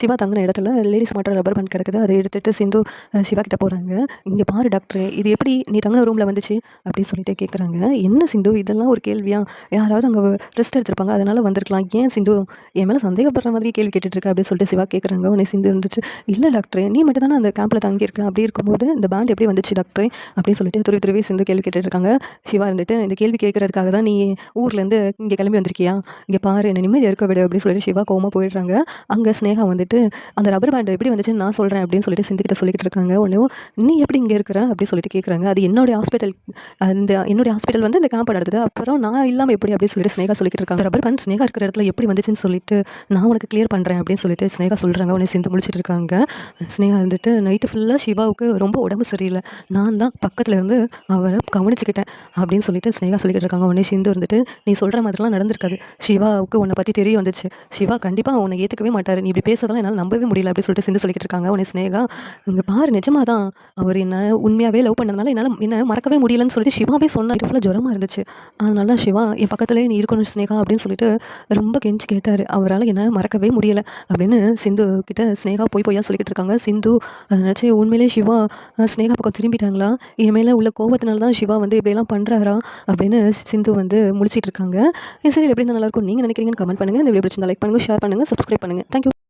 சிவா தங்கின இடத்துல ladies மாட்டர் rubber band கிடக்குது. அதை எடுத்துட்டு சிந்து சிவா கிட்ட போகிறாங்க. இங்கே பாரு டாக்டரே, இது எப்படி நீ தங்கின ரூமில் வந்துச்சு அப்படின்னு சொல்லிட்டு கேட்குறாங்க. என்ன சிந்து, இதெல்லாம் ஒரு கேள்வியா? யாராவது அங்கே ரெஸ்ட் எடுத்திருப்பாங்க, அதனால வந்திருக்கலாம். ஏன் சிந்து என் மேலே சந்தேகப்படுற மாதிரி கேள்வி கேட்டுட்ருக்க அப்படின்னு சொல்லிட்டு சிவா கேட்குறாங்க. உடனே சிந்து இருந்துச்சு, இல்லை டாக்டரே, நீ மட்டும் தானே அந்த கேம்பில் தங்கியிருக்க, அப்படி இருக்கும்போது இந்த பேண்ட் எப்படி வந்துச்சு டாக்டரே அப்படின்னு சொல்லிட்டு துருவி துருவி சிந்து கேள்வி கேட்டுட்ருக்காங்க. சிவா இருந்துட்டு, இந்த கேள்வி கேட்கறதுக்காக தான் நீ ஊர்லேருந்து இங்கே கிளம்பி வந்திருக்கியா? இங்கே பாரு, என்ன நிம்மதியாக இருக்க விடு அப்படின்னு சொல்லிட்டு சிவா கோவமாக போயிடுறாங்க. அங்கே ஸ்னேகா வந்துட்டு, அந்த ரப்பர் பேண்ட் எப்படி வந்துச்சுன்னு நான் சொல்கிறேன் அப்படின்னு சொல்லிட்டு சிந்துக்கிட்ட சொல்லிக்கிட்டு இருக்காங்க. உடனே நீ எப்படி இங்கே இருக்கிற அப்படின்னு சொல்லிட்டு கேட்குறாங்க. அது என்னுடைய ஹாஸ்பிட்டல், என்னுடைய ஹாஸ்பிட்டல் வந்து இந்த கேம்ப் நடத்துது, அப்புறம் நான் இல்லாமல் எப்படி அப்படின்னு சொல்லிட்டு ஸ்னேகா சொல்லிக்கிட்டு இருக்காங்க. ரப்பர் பேண்ட் ஸ்னேகா இருக்கிற இடத்துல எப்படி வந்துச்சுன்னு சொல்லிட்டு நான் உனக்கு கிளியர் பண்ணுறேன் அப்படின்னு சொல்லிட்டு ஸ்னேகா சொல்கிறாங்க. உடனே சிந்து முடிச்சிட்டு இருக்காங்க. ஸ்னேகா இருந்துட்டு, நைட்டு ஃபுல்லாக சிவாவுக்கு ரொம்ப உடம்பு சரியில்லை, நான் தான் பக்கத்தில் இருந்து அவரை கவனிச்சுக்கிட்டேன் அப்படின்னு சொல்லிட்டு ஸ்னேகா சொல்லிக்கிட்டு இருக்காங்க. உடனே சிந்து இருந்துட்டு, நீ சொல்கிற மாதிரிலாம் நடந்திருக்காது, சிவாவுக்கு உன்னை பற்றி தெரிய வந்துச்சு, சிவா கண்டிப்பாக உன்னை ஏற்றுக்கவே மாட்டார், நீ இப்படி பேசுறதெல்லாம் என்னால் நம்பவே முடியல அப்படின்னு சொல்லிட்டு சிந்து சொல்லிக்கிட்டு இருக்காங்க. உடனே ஸ்னேகா, இங்கே பாரு, நிஜமாக தான் அவர் என்ன உண்மையாகவே லவ் பண்ணதுனால என்ன மறக்கவே முடியலன்னு சொல்லிட்டு சிவாவே சொன்னா. இது ஃபுல்லாக ஜுரமாக இருந்துச்சு, அதனால சிவா என் பக்கத்துலேயே நீ இருக்கணும் ஸ்னேகா அப்படின்னு சொல்லிட்டு ரொம்ப கெஞ்சி கேட்டார். அவரால் என்ன மறக்கவே முடியலை அப்படின்னு சிந்து கிட்ட ஸ்னேகா பொய்யா சொல்லிக்கிட்டு இருக்காங்க. சிந்து அதை நினச்சி, உண்மையிலேயே சிவா ஸ்னேகா பக்கம் திரும்பிட்டாங்களா, என் மேலே உள்ள கோபத்தினால தான் சிவா வந்து இப்படியெல்லாம் பண்ணுறாரா அப்படின்னு சிந்து வந்து முழிச்சிட்டு இருக்காங்க. சரி, எப்படி இருந்தால் நல்லாயிருக்கும் நீங்கள் நினைக்கிறீங்கன்னு கமெண்ட் பண்ணுங்கள். இந்த வீடியோ பிடிச்சிருந்தா லைக் பண்ணுங்கள், ஷேர் பண்ணுங்கள், சப்ஸ்கிரைப் பண்ணுங்கள். தேங்க்யூ.